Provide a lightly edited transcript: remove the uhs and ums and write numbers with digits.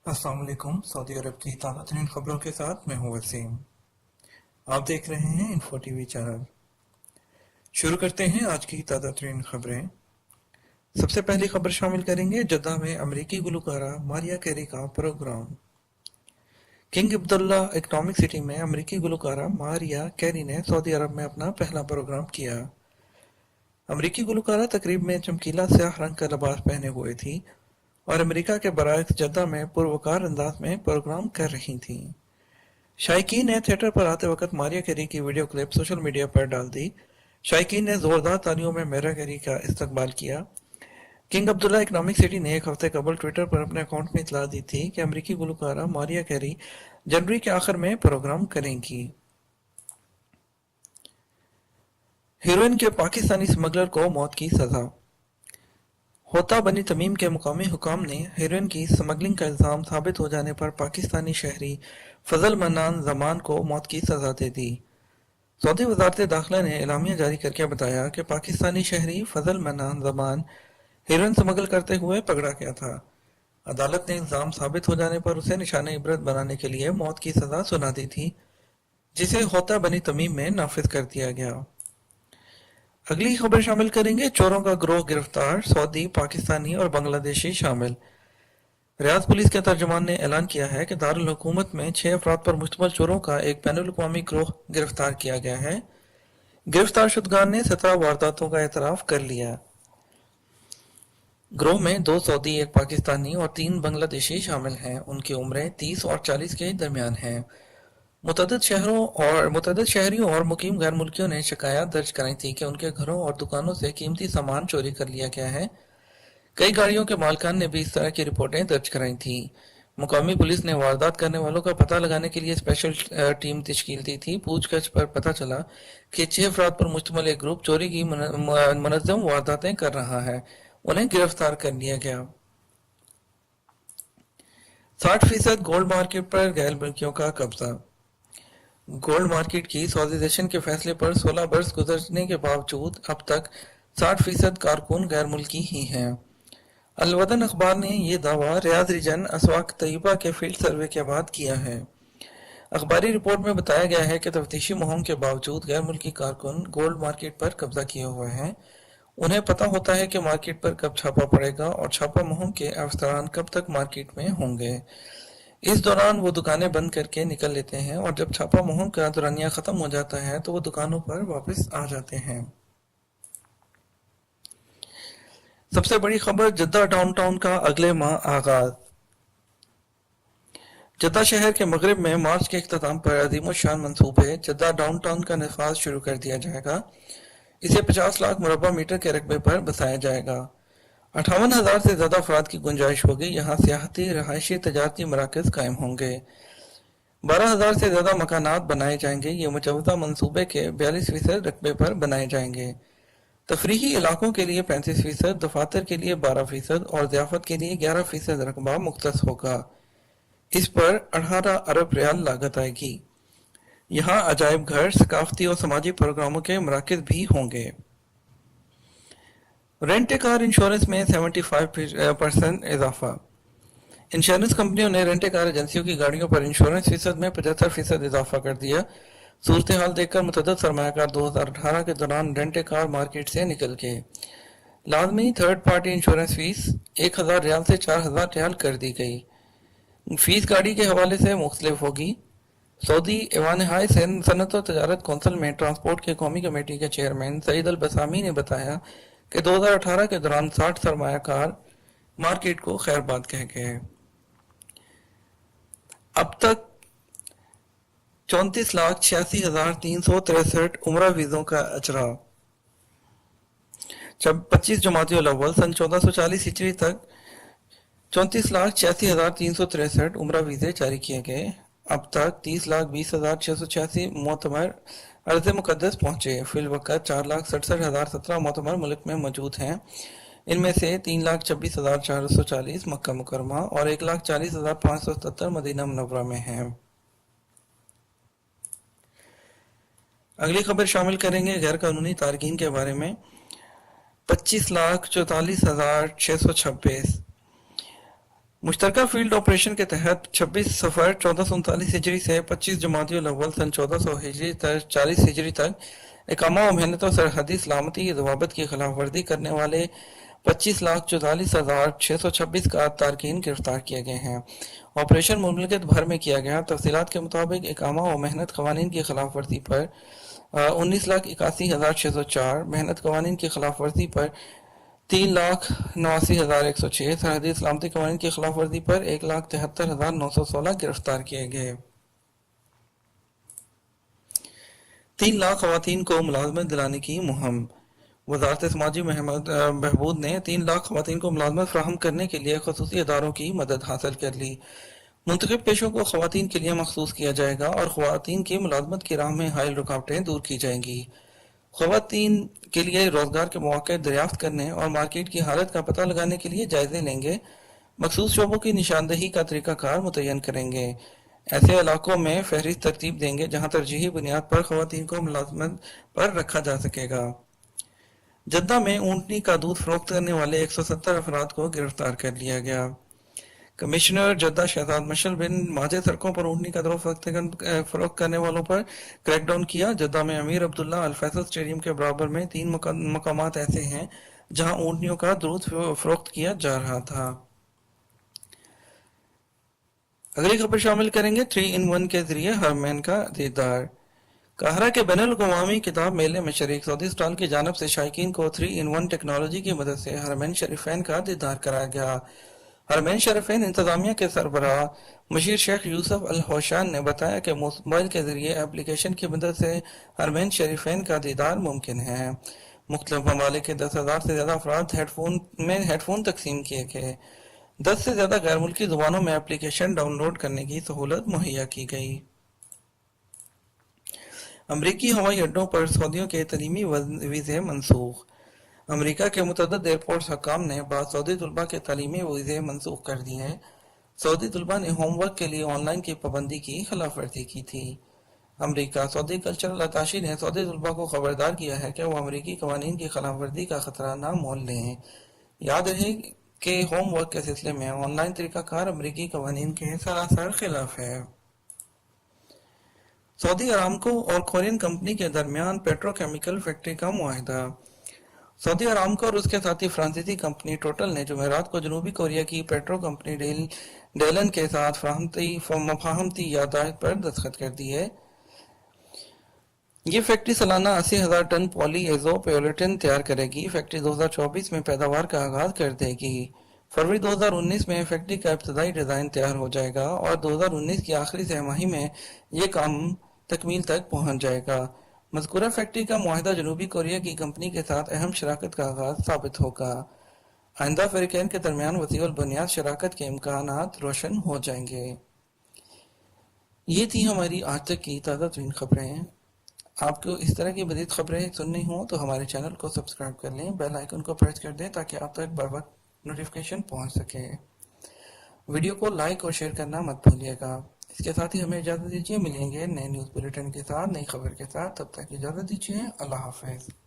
अस्सलाम वालेकुम। सऊदी अरब की ताज़ा तरीन खबरों के साथ मैं हूँ वसीम। आप देख रहे हैं इन्फो टीवी चैनल। शुरू करते हैं आज की ताज़ा तरीन खबरें। सबसे पहली खबर शामिल करेंगे जद्दा में अमरीकी गुलकारा मारिया कैरी का programme. King Abdullah Economic City में अमरीकी गुलकारा मारिया कैरी ने सऊदी अरब में अपना पहला प्रोग्राम किया। अमरीकी गुलकारा तकरीब में चमकीला स्याह रंग का लिबास पहने हुए थी और अमेरिका के बरअक्स जद्दा में पुरवकार अंदाज में प्रोग्राम कर रही थीं। शायकीन ने थिएटर पर आते वक्त मारिया कैरी की वीडियो क्लिप सोशल मीडिया पर डाल दी। शायकीन ने जोरदार तालियों में मारिया कैरी का इस्तकबाल किया। किंग अब्दुल्ला इकनॉमिक सिटी ने एक हफ्ते कबल ट्विटर पर अपने अकाउंट में इतला दी थी कि अमरीकी गुलकारा मारिया कैरी जनवरी के आखिर में प्रोग्राम करेंगी। हीरोइन के पाकिस्तानी स्मगलर को मौत की सजा। होता बनी तमीम के मुकामी हुकाम ने हीरोइन की स्मगलिंग का इल्जाम साबित हो जाने पर पाकिस्तानी शहरी फजल मन्नान जमान को मौत की सजा दे दी। सऊदी वजारत दाखिला ने एलामिया जारी करके बताया कि पाकिस्तानी शहरी फजल मन्नान जमान हीरोइन स्मगल करते हुए पकड़ा गया था। अदालत ने इल्जाम साबित हो जाने पर उसे निशाने इबरत बनाने के लिए मौत की सजा सुना दी थी, जिसे होता बनी तमीम में नाफिज कर दिया गया। अगली खबर शामिल करेंगे चोरों का गिरोह गिरफ्तार, सऊदी, पाकिस्तानी और बांग्लादेशी शामिल। रियाद पुलिस के तर्जुमान ने ऐलान किया है कि दारुल हुकूमत में 6 अफराद पर मुश्तमिल चोरों का एक बैनुल अक़वामी गिरोह गिरफ्तार किया गया है। गिरफ्तार शुदगान ने 17 वारदातों का एतराफ कर लिया। गिरोह में 2 सऊदी, 1 पाकिस्तानी और 3 बांग्लादेशी शामिल हैं। उनकी उम्रें 30 और 40 के दरमियान हैं। मुतअद्दिद शहरियों और मुकीम गैर मुल्कियों ने शिकायत दर्ज कराई थी कि उनके घरों और दुकानों से कीमती सामान चोरी कर लिया गया है। कई गाड़ियों के मालिकान ने भी इस तरह की रिपोर्टें दर्ज कराई थी। मुकामी पुलिस ने वारदात करने वालों का पता लगाने के लिए स्पेशल टीम तश्कील दी थी। पूछताछ पर पता चला कि 6 अफराद पर मुश्तमिल एक ग्रुप चोरी की मुनज़्ज़म वारदातें कर रहा है। उन्हें गिरफ्तार कर लिया गया। 60% गोल्ड मार्केट पर गैर मुल्कियों का कब्जा। गोल्ड मार्केट की सॉलिडाइजेशन के फैसले पर 16 बरस गुजरने के बावजूद अब तक 60% कारकुन गैर मुल्की ही हैं। अल-वतन अखबार ने यह दावा रियाद रीजन अस्वाक तैयबा के फील्ड सर्वे के बाद किया है। अखबारी रिपोर्ट में बताया गया है कि तफ्तीशी मुहिम के बावजूद गैर मुल्की कारकुन गोल्ड मार्केट पर कब्जा किए हुए हैं। उन्हें पता होता है कि मार्केट पर कब छापा पड़ेगा और छापा मुहिम के अफसरान कब तक मार्केट में होंगे। इस दौरान वो दुकानें बंद करके निकल लेते हैं और जब छापा मुहिम का दौरानिया खत्म हो जाता है तो वो दुकानों पर वापस आ जाते हैं। सबसे बड़ी खबर जद्दा डाउनटाउन का अगले माह आगाज। जद्दा शहर के मगरिब में मार्च के इख्तिताम पर अजीम शान मंसूबे जद्दा डाउनटाउन का नफाज शुरू कर दिया जाएगा। इसे 50 लाख मुरबा मीटर के रकबे पर बसाया जाएगा। 58,000 से ज्यादा अफराद की गुंजाइश होगी। यहाँ सियाहती, रहायशी, तजारती मराकज कायम होंगे। 12,000 से ज्यादा मकानात बनाए जाएंगे। ये मुजवजा मनसूबे के 42% रकबे पर बनाए जाएंगे। तफरीही इलाकों के लिए 35%, दफातर के लिए 12% और ज़ियाफत के लिए 11% रकबा मुख्तस होगा। इस पर 18 अरब रियाल लागत आएगी। यहाँ अजायब घर, सकाफती और समाजी प्रोग्रामों के मराकज भी होंगे। रेंट ए कार इंश्योरेंस में 75% इजाफा। इंश्योरेंस कंपनियों ने रेंट ए कार एजेंसियों की गाड़ियों पर इंश्योरेंस फीसद में 75% इजाफा कर दिया। सूरत हाल देखकर मुतअद्दिद सरमायाकार 2018 के दौरान रेंट ए कार मार्केट से निकल गए। लाजमी थर्ड पार्टी इंश्योरेंस फीस 1,000 रियाल से 4,000 रियाल कर दी गई। फीस गाड़ी के हवाले से मुख्तलिफ होगी। सऊदी ऐवान हाई सनत और तजारत कौंसिल में ट्रांसपोर्ट के कौमी कमेटी के चेयरमैन सईद अल बसामी ने बताया कि 2018 के दौरान 60 सरमायाकार मार्केट को खैरबाद कह गए। अब तक 34,86,363 उम्रा वीजों का अजरा। जब 25 जमातियों अव्वल सन 1440 हिजरी तक 34,86,363 उम्रा वीजे जारी किए गए। अब तक 30,20,686 मोतमर अर्ज़ मुक़द्दस पहुंचे। फिल वक़्त 4,67,017 मोतमर मुल्क में मौजूद हैं। इनमें से 3,26,440 मक्का मुकरमा और 1,40,577 मदीना मुनव्वरा में हैं। अगली खबर शामिल करेंगे गैर कानूनी तारकीन के बारे में। 25,44,626 मुश्तरका फील्ड ऑपरेशन के तहत 26 सफ़र 1439 हिजरी से 25 जमादियुल अव्वल सन 1400 हिजरी तक 40 हिजरी तक इकामा व मेहनत और सरहदी सलामती की ज़वाबित की खिलाफ वर्जी करने वाले 25,44,626 का तारकीन गिरफ्तार किए गए हैं। ऑपरेशन मुमलिकत भर में किया गया। तफसीलात के मुताबिक इकामा व मेहनत कवानीन की खिलाफ वर्जी पर 19,81,604, मेहनत कवानीन की खिलाफ वर्जी पर 3,89,106, सरहदी सलामती कवानीन की खिलाफ वर्जी पर 1,73,916 गिरफ्तार किए गए। 3 लाख खवातीन को मुलाजमत दिलाने की मुहिम। वजारत समाजी बहबूद ने 3 लाख खवातीन को मुलाजमत फराहम करने के लिए खसूसी अदारों की मदद हासिल कर ली। मुंतखब पेशों को खवातीन के लिए मखसूस किया जाएगा और खवातीन की मुलाजमत की राह में हायल रुकावटें दूर की जाएंगी। खवातीन के लिए रोजगार के मौके दरियाफ्त करने और मार्केट की हालत का पता लगाने के लिए जायजे लेंगे। मखसूस शोबों की निशानदही का तरीकाकार मुतय्यन करेंगे। ऐसे इलाकों में फहरिस्त तरतीब देंगे जहां तरजीही बुनियाद पर खवातीन को मुलाजमत पर रखा जा सकेगा। जद्दा में ऊंटनी का दूध फरोख्त करने वाले 170 अफराद को गिरफ्तार कर लिया गया। कमिश्नर जद्दा शहजाद मशल बिन माजे सड़कों पर ऊंटनी का फरोख्त करने वालों पर क्रैकडाउन किया। जद्दा में अमीर अब्दुल्ला अल फैसल स्टेडियम के बराबर में 3 मकामात ऐसे हैं जहां ऊंटनियों का दूध फरोख्त किया जा रहा था। अगली खबर शामिल करेंगे 3-in-1 के जरिए हरमैन का दीदार। काहरा के बैनुल अक़वामी किताब मेले में शरीक सऊदी स्टॉल की जानिब से शायकीन को 3-in-1 टेक्नोलॉजी की मदद से हरमैन शरीफैन का दीदार कराया गया। हरमैन शरीफैन इंतजामिया के सरबराह मशीर शेख यूसुफ अल होशान ने बताया कि मोबाइल के जरिए एप्लीकेशन की मदद से हरमैन शरीफैन का दीदार मुमकिन है। मुख्तलिफ ममालिक के 10,000 से ज्यादा अफराद हेडफोन तकसीम किए गए। 10 से ज्यादा गैर मुल्की जुबानों में एप्लीकेशन डाउनलोड करने की सहूलत मुहैया की गई। अमरीकी हवाई अड्डों पर सऊदियों के तलीमी वीज़े मनसूख। अमरीका के मुतअद्दिद एयरपोर्ट हकाम ने बाद सऊदी तलबा के तलीमी वीज़े मनसूख कर दिए हैं। सऊदी तलबा ने होमवर्क के लिए ऑनलाइन की पाबंदी की खिलाफ वर्जी की थी। अमरीका सऊदी कल्चरल अताशी ने सऊदी तलबा को खबरदार किया है कि वो अमरीकी कवानीन की खिलाफ वर्जी का खतरा ना मोल लें। याद रहे कि होमवर्क के सिलसिले में ऑनलाइन तरीकाकार अमरीकी कवानीन के सरासर खिलाफ है। सऊदी अरामको और कोरियन कंपनी के दरमियान पेट्रोकेमिकल फैक्ट्री का मुआहदा। सऊदी अरामको और उसके साथी फ्रांसीसी कंपनी टोटल ने जुमेरात को जनूबी कोरिया की पेट्रो कंपनी डेलन के साथ मफाहमती यादाश्त पर दस्तखत कर दी है। ये फैक्ट्री सालाना 80,000 टन पॉली एजोपोलिटिन तैयार करेगी। फैक्ट्री 2024 में पैदावार का आगाज कर देगी। फरवरी 2019 में फैक्ट्री का इब्तदाई डिजाइन तैयार हो जाएगा और 2019 की आखिरी तिमाही में ये काम तकमील तक पहुंच जाएगा। मज़कूरा फैक्ट्री का मुआहदा जनूबी कोरिया की कंपनी के साथ अहम शराकत का आगाज साबित होगा। आइंदा फ़रीक़ैन के दरमियान वसीउल बुनियाद शराकत के इम्कानात रोशन हो जाएंगे। ये थी हमारी आज तक की ताज़ा तरीन खबरें। आपको इस तरह की मज़ीद खबरें सुननी हो तो हमारे चैनल को सब्सक्राइब कर लें, बेल आइकन को प्रेस कर दें ताकि आप तक बर वक्त नोटिफिकेशन पहुंच सके। वीडियो को लाइक और शेयर करना मत भूलिएगा। इसके साथ ही हमें इजाज़त दीजिए। मिलेंगे नए न्यूज़ बुलेटिन के साथ, नई खबर के साथ। तब तक इजाज़त दीजिए। अल्लाह हाफ़िज़।